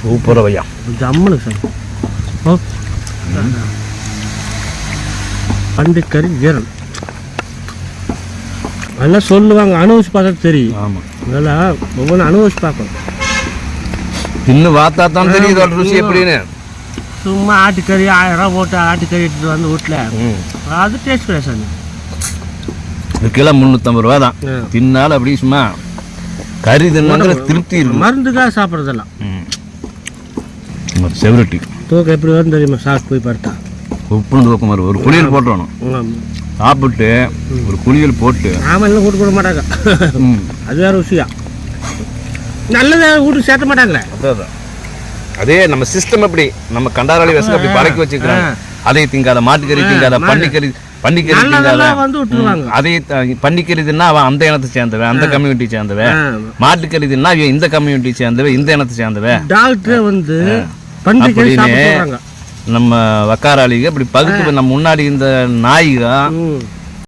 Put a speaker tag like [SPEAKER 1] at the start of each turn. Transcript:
[SPEAKER 1] சூப்பராக வையா
[SPEAKER 2] ஜம்முனு சார். ஓ பண்டிக்கறி ஈரல் அதெல்லாம் சொல்லுவாங்க, அனுபவிச்சு பார்த்தா தெரியும்.
[SPEAKER 1] ஆமாம்,
[SPEAKER 2] அதெல்லாம் ஒவ்வொன்றும் அனுபவிச்சு பார்க்கணும்.
[SPEAKER 1] இன்னும் பார்த்தா தான் தெரியும் இதோட ருசி எப்படின்னு.
[SPEAKER 2] சும்மா ஆட்டுக்கறி 1000 ரூபா போட்டு ஆட்டுக்கறி எடுத்துகிட்டு வந்து வீட்டில் அது டேஸ்ட் கிடையாது சார்.
[SPEAKER 1] ஒரு கிலோ 350 ரூபா தான். தின்னாலும் அப்படி சும்மா கறி தின்னாங்கிற திருப்தி இருக்கும்.
[SPEAKER 2] மருந்துக்காக சாப்பிட்றதெல்லாம்
[SPEAKER 1] செவரட்டி
[SPEAKER 2] தூக்கம் எப்படி வரும் தெரியுமா? சாப்பிட்டு போய் பார்த்தா
[SPEAKER 1] உப்புன்னு தூக்கம் வரும். ஒரு குளியல் போட்டுறணும், சாப்பிட்டு ஒரு குளியல் போட்டு.
[SPEAKER 2] ஆமாம், எல்லாம் வீட்டு போட மாட்டாங்க. அது வேறு விஷயம். நல்லதாக வீட்டுக்கு சேர்த்த மாட்டாங்களே.
[SPEAKER 1] அதான் அதே நம்ம சிஸ்டம் அப்படி நம்ம கண்டாராளி வசதி அப்படி பழக்கி வச்சுக்கிறாங்க. அதை திங்காத, மாட்டுக்கறி திங்காத, பன்னிக்கறி திங்காத
[SPEAKER 2] வந்து விட்டுருவாங்க.
[SPEAKER 1] அதே பன்னிக்கறி தின்னா அவன் அந்த இனத்தை சேர்ந்தவன், அந்த கம்யூனிட்டி சேர்ந்தவன். மாட்டுக்கறி தின்னா அவன் இந்த கம்யூனிட்டி சேர்ந்தவன், இந்த இனத்தை சேர்ந்தவன்.
[SPEAKER 2] டாக்டரே வந்து அப்படின்னு
[SPEAKER 1] நம்ம வக்காராளிக அப்படி பகுத்து நம்ம முன்னாடி இந்த நாய்க